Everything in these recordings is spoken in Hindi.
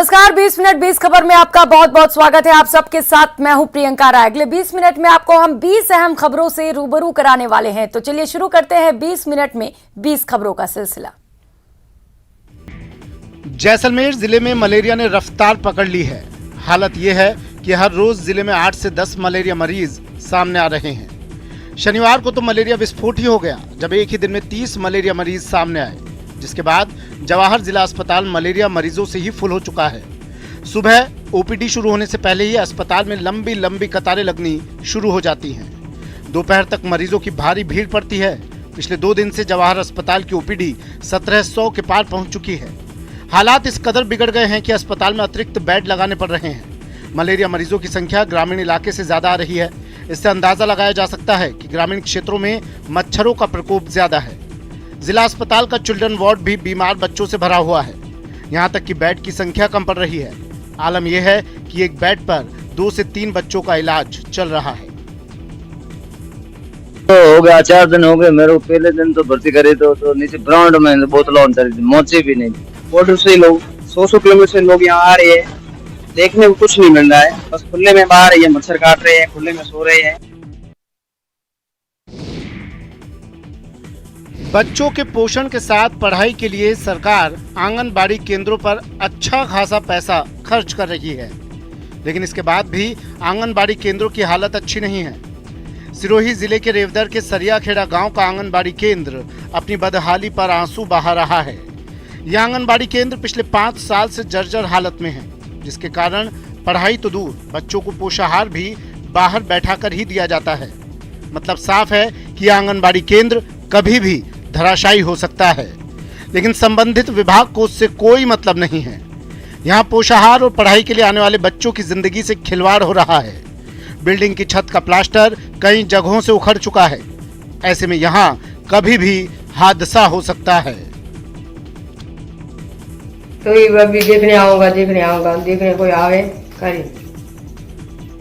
नमस्कार, 20 मिनट 20 खबर में आपका बहुत बहुत स्वागत है। आप सबके साथ मैं हूं प्रियंका राय। अगले 20 मिनट में आपको हम 20 अहम खबरों से रूबरू कराने वाले हैं। तो चलिए शुरू करते हैं 20 मिनट में 20 खबरों का सिलसिला। जैसलमेर जिले में मलेरिया ने रफ्तार पकड़ ली है। हालत यह है कि हर रोज जिले में 8 से 10 मलेरिया मरीज सामने आ रहे हैं। शनिवार को तो मलेरिया विस्फोट ही हो गया जब एक ही दिन में 30 मलेरिया मरीज सामने आए, जिसके बाद जवाहर जिला अस्पताल मलेरिया मरीजों से ही फुल हो चुका है। सुबह ओपीडी शुरू होने से पहले ही अस्पताल में लंबी लंबी कतारें लगनी शुरू हो जाती हैं। दोपहर तक मरीजों की भारी भीड़ पड़ती है। पिछले 2 दिन से जवाहर अस्पताल की ओपीडी 1700 के पार पहुंच चुकी है। हालात इस कदर बिगड़ गए हैं कि अस्पताल में अतिरिक्त बेड लगाने पड़ रहे हैं। मलेरिया मरीजों की संख्या ग्रामीण इलाके से ज्यादा आ रही है। इससे अंदाजा लगाया जा सकता है कि ग्रामीण क्षेत्रों में मच्छरों का प्रकोप ज्यादा है। जिला अस्पताल का चिल्ड्रन वार्ड भी बीमार बच्चों से भरा हुआ है। यहाँ तक कि बेड की संख्या कम पड़ रही है। आलम यह है कि एक बेड पर 2 से 3 बच्चों का इलाज चल रहा है। तो हो गया 4 दिन हो गए मेरे को। पहले दिन तो भर्ती करे तो नीचे ग्राउंड में बोतलों मोचे भी नहीं। बॉर्डर से लोग 100 किलोमीटर से लोग यहाँ आ रहे हैं। देखने को कुछ नहीं मिल रहा है, बस खुले में बाहर ये मच्छर काट रहे हैं, खुले में सो रहे हैं। बच्चों के पोषण के साथ पढ़ाई के लिए सरकार आंगनबाड़ी केंद्रों पर अच्छा खासा पैसा खर्च कर रही है, लेकिन इसके बाद भी आंगनबाड़ी केंद्रों की हालत अच्छी नहीं है। सिरोही जिले के रेवदर के सरियाखेड़ा गांव का आंगनबाड़ी केंद्र अपनी बदहाली पर आंसू बहा रहा है। यह आंगनबाड़ी केंद्र पिछले 5 साल से जर्जर हालत में है, जिसके कारण पढ़ाई तो दूर, बच्चों को पोषाहार भी बाहर बैठाकर ही दिया जाता है। मतलब साफ है कि आंगनबाड़ी केंद्र कभी भी धराशायी हो सकता है, लेकिन संबंधित विभाग को उससे कोई मतलब नहीं है। यहाँ पोषाहार और पढ़ाई के लिए आने वाले बच्चों की जिंदगी से खिलवाड़ हो रहा है। बिल्डिंग की छत का प्लास्टर कई जगहों से उखड़ चुका है। ऐसे में यहाँ कभी भी हादसा हो सकता है। तो ये अभी देखने आऊंगा, देखने कोई आवे करे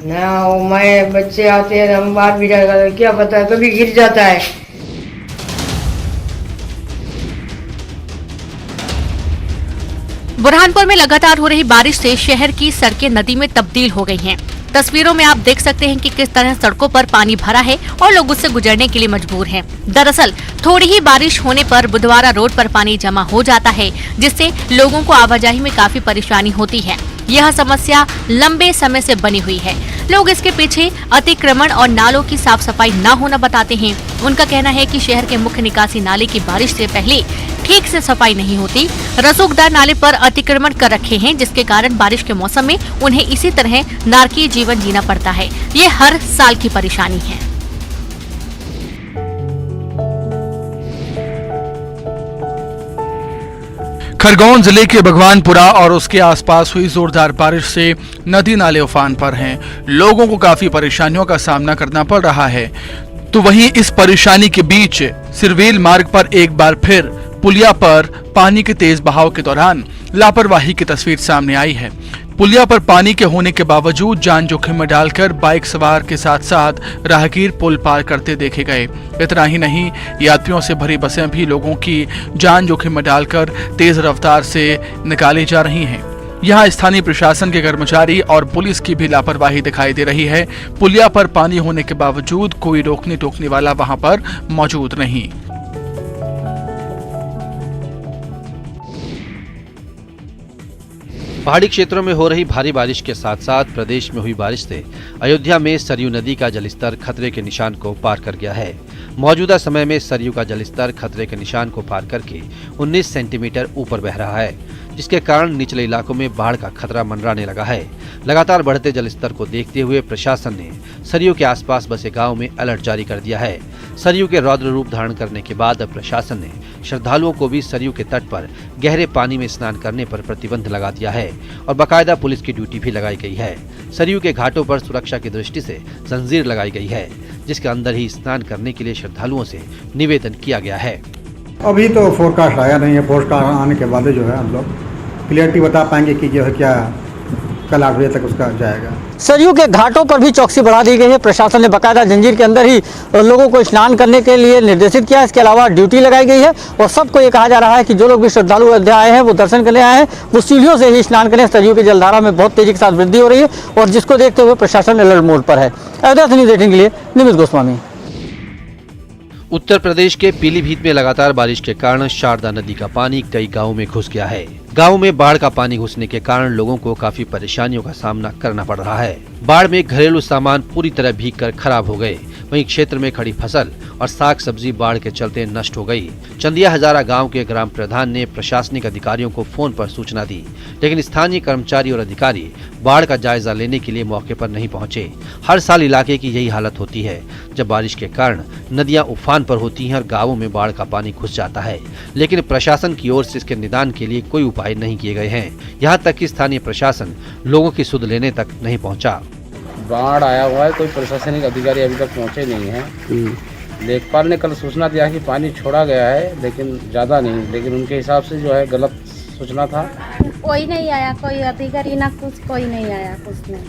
ना हो। मैं बच्चे आते हैं, हम बाहर भी जाएगा, क्या पता कभी गिर जाता है। बुरहानपुर में लगातार हो रही बारिश से शहर की सड़कें नदी में तब्दील हो गई हैं। तस्वीरों में आप देख सकते हैं कि किस तरह सड़कों पर पानी भरा है और लोग उससे गुजरने के लिए मजबूर हैं। दरअसल थोड़ी ही बारिश होने पर बुधवारा रोड पर पानी जमा हो जाता है, जिससे लोगों को आवाजाही में काफी परेशानी होती है। यह समस्या लंबे समय से बनी हुई है। लोग इसके पीछे अतिक्रमण और नालों की साफ सफाई न होना बताते हैं। उनका कहना है कि शहर के मुख्य निकासी नाले की बारिश से पहले ठीक से सफाई नहीं होती। रसूखदार नाले पर अतिक्रमण कर रखे हैं, जिसके कारण बारिश के मौसम में उन्हें इसी तरह नारकीय जीवन जीना पड़ता है। ये हर साल की परेशानी है। खरगोन जिले के भगवानपुरा और उसके आसपास हुई जोरदार बारिश से नदी नाले उफान पर हैं। लोगों को काफी परेशानियों का सामना करना पड़ रहा है। तो वहीं इस परेशानी के बीच सिरवेल मार्ग पर एक बार फिर पुलिया पर पानी के तेज बहाव के दौरान लापरवाही की तस्वीर सामने आई है। पुलिया पर पानी के होने के बावजूद जान जोखिम में डालकर बाइक सवार के साथ साथ राहगीर पुल पार करते देखे गए। इतना ही नहीं, यात्रियों से भरी बसें भी लोगों की जान जोखिम में डालकर तेज रफ्तार से निकाली जा रही हैं। यहाँ स्थानीय प्रशासन के कर्मचारी और पुलिस की भी लापरवाही दिखाई दे रही है। पुलिया पर पानी होने के बावजूद कोई रोकने टोकने वाला वहां पर मौजूद नहीं। पहाड़ी क्षेत्रों में हो रही भारी बारिश के साथ साथ प्रदेश में हुई बारिश से अयोध्या में सरयू नदी का जलस्तर खतरे के निशान को पार कर गया है। मौजूदा समय में सरयू का जलस्तर खतरे के निशान को पार करके 19 सेंटीमीटर ऊपर बह रहा है, जिसके कारण निचले इलाकों में बाढ़ का खतरा मंडराने लगा है। लगातार बढ़ते जलस्तर को देखते हुए प्रशासन ने सरयू के आसपास बसे गांव में अलर्ट जारी कर दिया है। सरयू के रौद्र रूप धारण करने के बाद अब प्रशासन ने श्रद्धालुओं को भी सरयू के तट पर गहरे पानी में स्नान करने पर प्रतिबंध लगा दिया है और बाकायदा पुलिस की ड्यूटी भी लगाई गई है। सरयू के घाटों पर सुरक्षा की दृष्टि से जंजीर लगाई गई है, जिसके अंदर ही स्नान करने के लिए श्रद्धालुओं से निवेदन किया गया है। अभी तो फोरकास्ट आया नहीं है। फोरकास्ट आने के बाद जो है हम लोग क्लियरिटी बता पाएंगे कि जो है क्या कल 8 बजे तक उसका जाएगा। सरयू के घाटों पर भी चौकसी बढ़ा दी गई है। प्रशासन ने बाकायदा जंजीर के अंदर ही लोगों को स्नान करने के लिए निर्देशित किया। इसके अलावा ड्यूटी लगाई गई है और सबको ये कहा जा रहा है कि जो लोग भी श्रद्धालु अयोध्या आए हैं, वो दर्शन करने आए हैं, वो सीढ़ियों से ही स्नान करें। सरयू की जलधारा में बहुत तेजी के साथ वृद्धि हो रही है और जिसको देखते हुए प्रशासन अलर्ट मोड पर है। अयोध्या से न्यूज़ 18 के लिए निमित गोस्वामी। उत्तर प्रदेश के पीलीभीत में लगातार बारिश के कारण शारदा नदी का पानी कई गांवों में घुस गया है। गांव में बाढ़ का पानी घुसने के कारण लोगों को काफी परेशानियों का सामना करना पड़ रहा है। बाढ़ में घरेलू सामान पूरी तरह भीगकर खराब हो गए। वहीं क्षेत्र में खड़ी फसल और साग सब्जी बाढ़ के चलते नष्ट हो गई। चंदिया हजारा गांव के ग्राम प्रधान ने प्रशासनिक अधिकारियों को फोन पर सूचना दी, लेकिन स्थानीय कर्मचारी और अधिकारी बाढ़ का जायजा लेने के लिए मौके पर नहीं पहुंचे। हर साल इलाके की यही हालत होती है। जब बारिश के कारण नदियां उफान पर होती हैं और गाँवों में बाढ़ का पानी घुस जाता है, लेकिन प्रशासन की ओर से इसके निदान के लिए कोई उपाय नहीं किए गए हैं। यहाँ तक कि स्थानीय प्रशासन लोगों की सुध लेने तक नहीं पहुँचा। बाढ़ आया हुआ है, कोई प्रशासनिक अधिकारी अभी तक पहुंचे नहीं है। लेखपाल ने कल सूचना दिया कि पानी छोड़ा गया है, लेकिन ज़्यादा नहीं, लेकिन उनके हिसाब से जो है गलत सूचना था। कोई नहीं आया, कोई अधिकारी ना कुछ, कोई नहीं आया कुछ नहीं।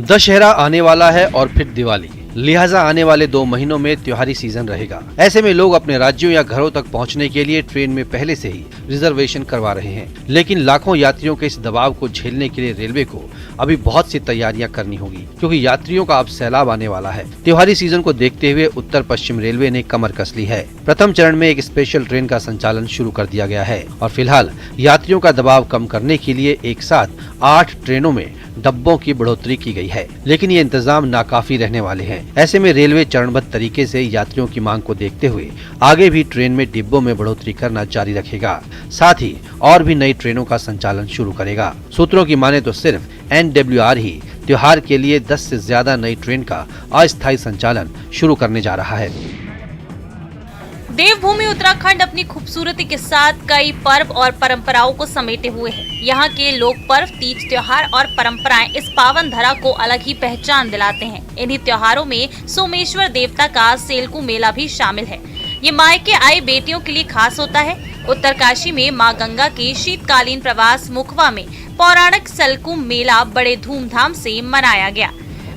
दशहरा आने वाला है और फिर दिवाली, लिहाजा आने वाले 2 महीनों में त्योहारी सीजन रहेगा। ऐसे में लोग अपने राज्यों या घरों तक पहुंचने के लिए ट्रेन में पहले से ही रिजर्वेशन करवा रहे हैं, लेकिन लाखों यात्रियों के इस दबाव को झेलने के लिए रेलवे को अभी बहुत सी तैयारियां करनी होगी, क्योंकि यात्रियों का अब सैलाब आने वाला है। त्योहारी सीजन को देखते हुए उत्तर पश्चिम रेलवे ने कमर कस ली है। प्रथम चरण में एक स्पेशल ट्रेन का संचालन शुरू कर दिया गया है और फिलहाल यात्रियों का दबाव कम करने के लिए एक साथ 8 ट्रेनों में डब्बों की बढ़ोतरी की गई है, लेकिन ये इंतजाम नाकाफी रहने वाले हैं। ऐसे में रेलवे चरणबद्ध तरीके से यात्रियों की मांग को देखते हुए आगे भी ट्रेन में डिब्बों में बढ़ोतरी करना जारी रखेगा। साथ ही और भी नई ट्रेनों का संचालन शुरू करेगा। सूत्रों की माने तो सिर्फ NWR ही त्योहार के लिए 10 से ज्यादा नई ट्रेन का अस्थायी संचालन शुरू करने जा रहा है। देवभूमि उत्तराखंड अपनी खूबसूरती के साथ कई पर्व और परंपराओं को समेटे हुए है। यहाँ के लोक पर्व, तीज त्योहार और परंपराएं इस पावन धरा को अलग ही पहचान दिलाते हैं। इन्हीं त्योहारों में सोमेश्वर देवता का सेलकू मेला भी शामिल है। ये मायके आई बेटियों के लिए खास होता है। उत्तरकाशी में मां गंगा के शीतकालीन प्रवास मुखवा में पौराणिक सेलकू मेला बड़े धूमधाम से मनाया गया।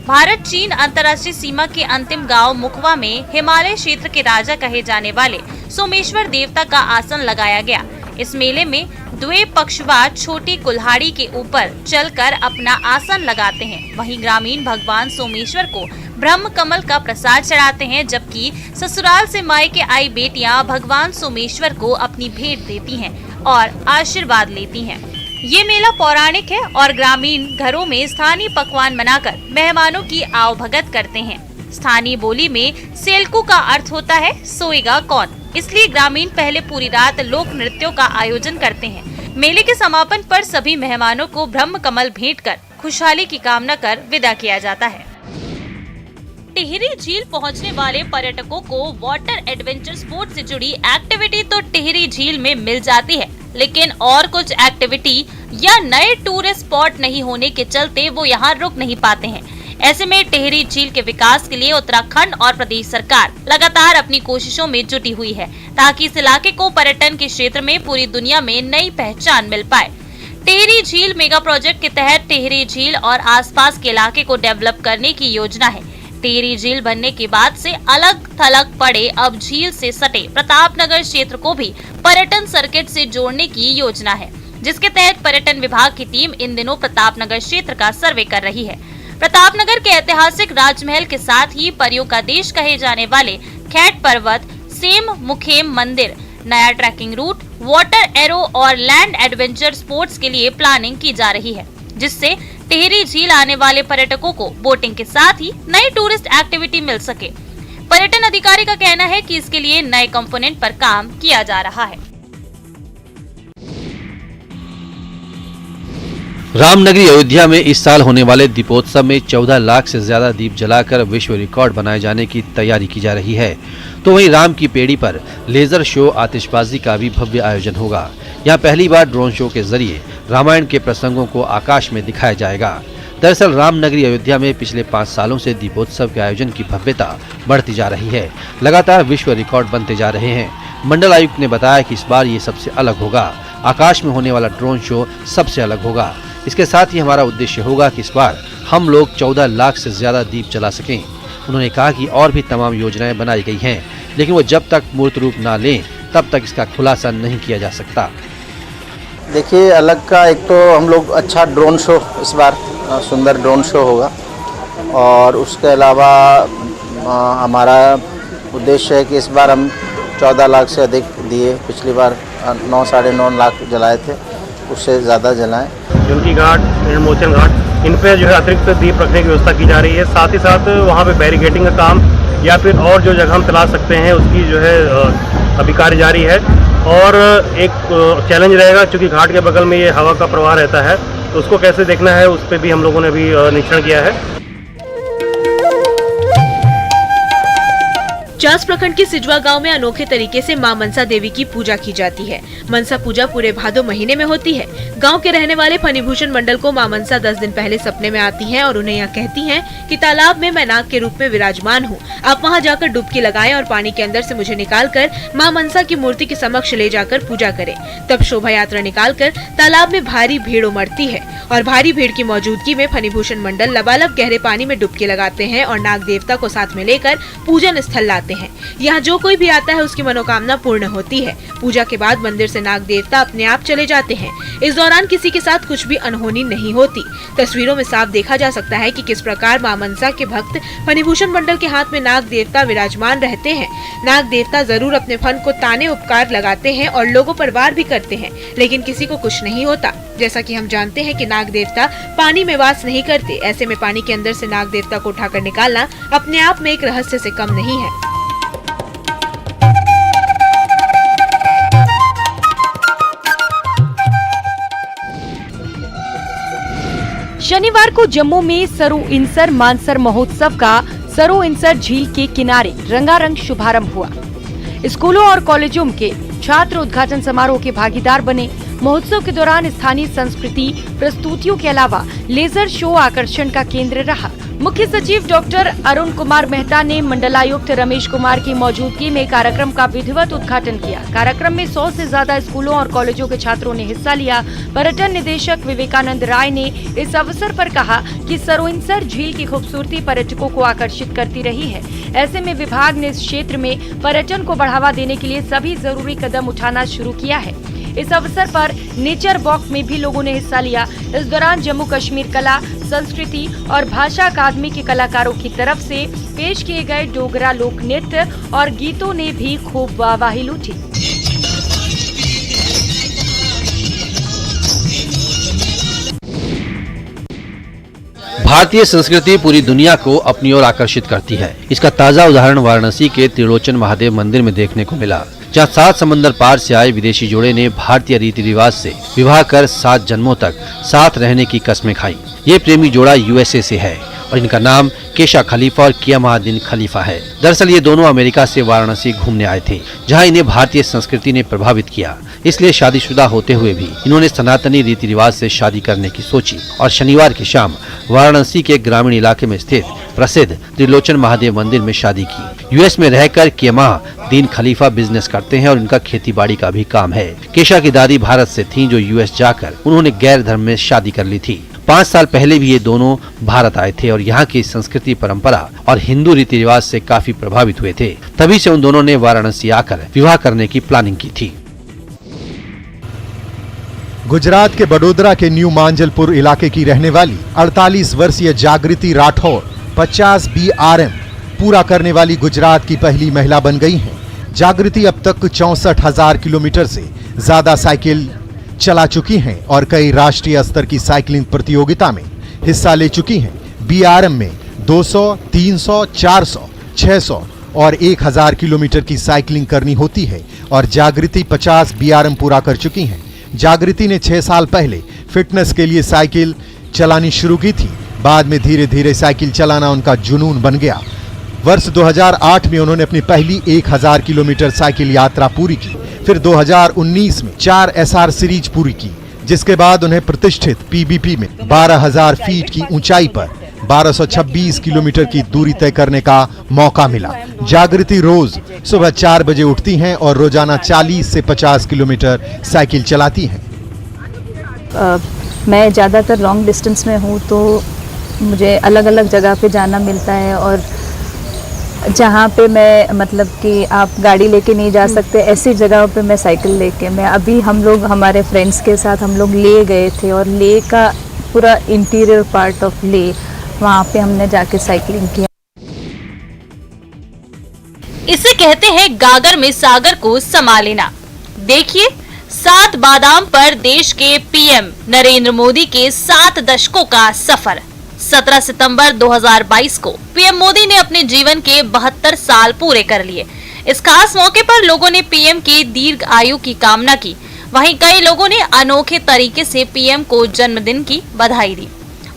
भारत चीन अंतर्राष्ट्रीय सीमा के अंतिम गांव मुखवा में हिमालय क्षेत्र के राजा कहे जाने वाले सोमेश्वर देवता का आसन लगाया गया। इस मेले में द्वे पक्षवार छोटी कुल्हाड़ी के ऊपर चलकर अपना आसन लगाते हैं। वहीं ग्रामीण भगवान सोमेश्वर को ब्रह्म कमल का प्रसाद चढ़ाते हैं, जबकि ससुराल से मायके आई बेटियां भगवान सोमेश्वर को अपनी भेंट देती हैं और आशीर्वाद लेती हैं। ये मेला पौराणिक है और ग्रामीण घरों में स्थानीय पकवान बनाकर मेहमानों की आवभगत करते हैं। स्थानीय बोली में सेलकू का अर्थ होता है सोएगा कौन, इसलिए ग्रामीण पहले पूरी रात लोक नृत्यों का आयोजन करते हैं। मेले के समापन पर सभी मेहमानों को ब्रह्म कमल भेंट कर खुशहाली की कामना कर विदा किया जाता है। टिहरी झील पहुंचने वाले पर्यटकों को वाटर एडवेंचर स्पोर्ट से जुड़ी एक्टिविटी तो टिहरी झील में मिल जाती है, लेकिन और कुछ एक्टिविटी या नए टूरिस्ट स्पॉट नहीं होने के चलते वो यहाँ रुक नहीं पाते हैं। ऐसे में टिहरी झील के विकास के लिए उत्तराखंड और प्रदेश सरकार लगातार अपनी कोशिशों में जुटी हुई है, ताकि इस इलाके को पर्यटन के क्षेत्र में पूरी दुनिया में नई पहचान मिल पाए। टिहरी झील मेगा प्रोजेक्ट के तहत टिहरी झील और आसपास के इलाके को डेवलप करने की योजना है। टिहरी झील बनने के बाद से अलग थलग पड़े अब झील से सटे प्रतापनगर क्षेत्र को भी पर्यटन सर्किट से जोड़ने की योजना है, जिसके तहत पर्यटन विभाग की टीम इन दिनों प्रतापनगर क्षेत्र का सर्वे कर रही है। प्रतापनगर के ऐतिहासिक राजमहल के साथ ही परियों का देश कहे जाने वाले खैट पर्वत, सेम मुखेम मंदिर, नया ट्रैकिंग रूट, वाटर एरो और लैंड एडवेंचर स्पोर्ट्स के लिए प्लानिंग की जा रही है, जिससे टिहरी झील आने वाले पर्यटकों को बोटिंग के साथ ही नई टूरिस्ट एक्टिविटी मिल सके। पर्यटन अधिकारी का कहना है कि इसके लिए नए कंपोनेंट पर काम किया जा रहा है। रामनगरी अयोध्या में इस साल होने वाले दीपोत्सव में 14 लाख से ज्यादा दीप जलाकर विश्व रिकॉर्ड बनाए जाने की तैयारी की जा रही है। तो वहीं राम की पेड़ी पर लेजर शो, आतिशबाजी का भी भव्य आयोजन होगा। यहाँ पहली बार ड्रोन शो के जरिए रामायण के प्रसंगों को आकाश में दिखाया जाएगा। दरअसल रामनगरी अयोध्या में पिछले 5 सालों से दीपोत्सव के आयोजन की भव्यता बढ़ती जा रही है। लगातार विश्व रिकॉर्ड बनते जा रहे हैं। मंडल आयुक्त ने बताया कि इस बार ये सबसे अलग होगा। आकाश में होने वाला ड्रोन शो सबसे अलग होगा। इसके साथ ही हमारा उद्देश्य होगा कि इस बार हम लोग 14 लाख से ज्यादा दीप जला सकें। उन्होंने कहा कि और भी तमाम योजनाएं बनाई गई हैं, लेकिन वो जब तक मूर्त रूप ना लें तब तक इसका खुलासा नहीं किया जा सकता। देखिए, अलग का एक तो हम लोग अच्छा ड्रोन शो, इस बार सुंदर ड्रोन शो होगा, और उसके अलावा हमारा उद्देश्य है कि इस बार हम 14 लाख से अधिक दिए, पिछली बार 9 साढ़े 9 लाख जलाए थे, उससे ज़्यादा जलाएं। झुमकी घाट, निर्मोचन घाट, इन पे जो है अतिरिक्त दीप रखने की व्यवस्था की जा रही है। साथ ही साथ वहाँ पे बैरिकेडिंग का काम या फिर और जो जगह हम तलाश सकते हैं उसकी जो है अभी कार्य जारी है। और एक चैलेंज रहेगा, क्योंकि घाट के बगल में ये हवा का प्रवाह रहता है, तो उसको कैसे देखना है उस पर भी हम लोगों ने अभी निरीक्षण किया है। चास प्रखंड के सिजवा गांव में अनोखे तरीके से मां मनसा देवी की पूजा की जाती है। मनसा पूजा पूरे भादो महीने में होती है। गांव के रहने वाले फणिभूषण मंडल को मां मनसा 10 दिन पहले सपने में आती हैं और उन्हें यह कहती हैं कि तालाब में मैं नाग के रूप में विराजमान हूं। आप वहां जाकर डुबकी लगाएं और पानी के अंदर से मुझे निकालकर मां मनसा की मूर्ति के समक्ष ले जाकर पूजा करें। तब शोभा यात्रा निकालकर तालाब में भारी भीड़ उमड़ती है और भारी भीड़ की मौजूदगी में फणिभूषण मंडल लबालब गहरे पानी में डुबकी लगाते हैं और नाग देवता को साथ में लेकर पूजन स्थल लाते हैं। यहाँ जो कोई भी आता है उसकी मनोकामना पूर्ण होती है। पूजा के बाद मंदिर से नाग देवता अपने आप चले जाते हैं। इस दौरान किसी के साथ कुछ भी अनहोनी नहीं होती। तस्वीरों में साफ देखा जा सकता है कि किस प्रकार मां मनसा के भक्त फणिभूषण मंडल के हाथ में नाग देवता विराजमान रहते हैं। नाग देवता जरूर अपने फन को ताने उपकार लगाते हैं और लोगों पर वार भी करते हैं, लेकिन किसी को कुछ नहीं होता। जैसा कि हम जानते हैं कि नाग देवता पानी में वास नहीं करते। ऐसे में पानी के अंदर से नाग देवता को उठाकर निकालना अपने आप में एक रहस्य से कम नहीं है। शनिवार को जम्मू में सरो इंसर मानसर महोत्सव का सरो इंसर झील के किनारे रंगारंग शुभारंभ हुआ। स्कूलों और कॉलेजों के छात्र उद्घाटन समारोह के भागीदार बने। महोत्सव के दौरान स्थानीय संस्कृति प्रस्तुतियों के अलावा लेजर शो आकर्षण का केंद्र रहा। मुख्य सचिव डॉक्टर अरुण कुमार मेहता ने मंडलायुक्त रमेश कुमार की मौजूदगी में कार्यक्रम का विधिवत उद्घाटन किया। कार्यक्रम में 100 से ज्यादा स्कूलों और कॉलेजों के छात्रों ने हिस्सा लिया। पर्यटन निदेशक विवेकानंद राय ने इस अवसर पर कहा कि सरोइंसर झील की खूबसूरती पर्यटकों को आकर्षित करती रही है। ऐसे में विभाग ने इस क्षेत्र में पर्यटन को बढ़ावा देने के लिए सभी जरूरी कदम उठाना शुरू किया है। इस अवसर पर नेचर वॉक में भी लोगों ने हिस्सा लिया। इस दौरान जम्मू कश्मीर कला, संस्कृति और भाषा अकादमी के कलाकारों की तरफ से पेश किए गए डोगरा लोक नृत्य और गीतों ने भी खूब वाहवाही लूटी। भारतीय संस्कृति पूरी दुनिया को अपनी ओर आकर्षित करती है। इसका ताजा उदाहरण वाराणसी के त्रिलोचन महादेव मंदिर में देखने को मिला, जहाँ 7 समंदर पार से आए विदेशी जोड़े ने भारतीय रीति रिवाज से विवाह कर 7 जन्मों तक साथ रहने की कस्में खाई। ये प्रेमी जोड़ा यूएसए से है और इनका नाम केशा खलीफा और कियामुद्दीन खलीफा है। दरअसल ये दोनों अमेरिका से वाराणसी घूमने आए थे, जहाँ इन्हें भारतीय संस्कृति ने प्रभावित किया। इसलिए शादीशुदा होते हुए भी इन्होंने सनातनी रीति रिवाज से शादी करने की सोची और शनिवार की शाम वाराणसी के ग्रामीण इलाके में स्थित प्रसिद्ध त्रिलोचन महादेव मंदिर में शादी की। यूएस में रहकर कियामुद्दीन खलीफा बिजनेस करते हैं और इनका खेती-बाड़ी का भी काम है। केशा की दादी भारत से थीं, जो यूएस जाकर उन्होंने गैर धर्म में शादी कर ली थी। 5 साल पहले भी ये दोनों भारत आए थे और यहाँ की संस्कृति, परंपरा और हिंदू रीति रिवाज से काफी प्रभावित हुए थे। तभी से उन दोनों ने वाराणसी आकर विवाह करने की प्लानिंग की थी। गुजरात के बड़ोदरा के न्यू मांजलपुर इलाके की रहने वाली 48 वर्षीय जागृति राठौर 50 BRM पूरा करने वाली गुजरात की पहली महिला बन गई हैं। जागृति अब तक 64,000 किलोमीटर से ज्यादा साइकिल चला चुकी हैं और कई राष्ट्रीय स्तर की साइकिलिंग प्रतियोगिता में हिस्सा ले चुकी हैं। BRM में 200, 300, 400, 600 और 1000 किलोमीटर की साइकिलिंग करनी होती है और जागृति 50 BRM पूरा कर चुकी हैं। जागृति ने 6 साल पहले फिटनेस के लिए साइकिल चलानी शुरू की थी। बाद में धीरे धीरे साइकिल चलाना उनका जुनून बन गया। वर्ष 2008 में उन्होंने अपनी पहली 1000 किलोमीटर साइकिल यात्रा पूरी की। फिर 2019 में 4 SR सीरीज पूरी की, जिसके बाद उन्हें प्रतिष्ठित PBP में 12,000 फीट की ऊंचाई पर 1226 किलोमीटर की दूरी तय करने का मौका मिला। जागृति रोज सुबह 4 बजे उठती हैं और रोजाना 40 से 50 किलोमीटर साइकिल चलाती हैं। मैं ज़्यादातर लॉन्ग डिस्टेंस में हूँ, तो मुझे अलग अलग जगह पे जाना मिलता है, और जहाँ पे मैं मतलब कि आप गाड़ी लेके नहीं जा सकते, ऐसी जगहों पे मैं साइकिल लेके, मैं अभी हम लोग हमारे फ्रेंड्स के साथ हम लोग ले गए थे, और ले का पूरा इंटीरियर पार्ट ऑफ ले, वहाँ पे हमने जाके साइकिलिंग किया। इसे कहते हैं गागर में सागर को समा लेना। देखिए 7 बादाम पर देश के पीएम नरेंद्र मोदी के 7 दशकों का सफर। 17 सितंबर 2022 को पीएम मोदी ने अपने जीवन के 72 साल पूरे कर लिए। इस खास मौके पर लोगों ने पीएम की दीर्घ आयु की कामना की। वहीं कई लोगों ने अनोखे तरीके से पीएम को जन्मदिन की बधाई दी।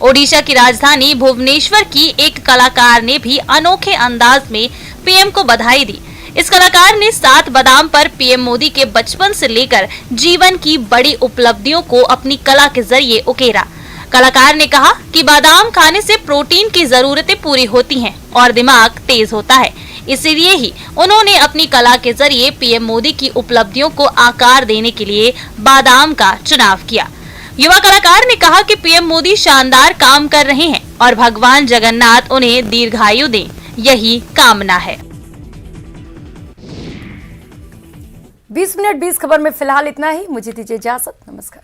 ओडिशा की राजधानी भुवनेश्वर की एक कलाकार ने भी अनोखे अंदाज में पीएम को बधाई दी। इस कलाकार ने 7 बादाम पर पीएम मोदी के बचपन से लेकर जीवन की बड़ी उपलब्धियों को अपनी कला के जरिए उकेरा। कलाकार ने कहा कि बादाम खाने से प्रोटीन की जरूरतें पूरी होती हैं और दिमाग तेज होता है। इसीलिए ही उन्होंने अपनी कला के जरिए पीएम मोदी की उपलब्धियों को आकार देने के लिए बादाम का चुनाव किया। युवा कलाकार ने कहा कि पीएम मोदी शानदार काम कर रहे हैं और भगवान जगन्नाथ उन्हें दीर्घायु दें, यही कामना है। 20 मिनट 20 खबर में फिलहाल इतना ही। मुझे दीजिए इजाजत। नमस्कार।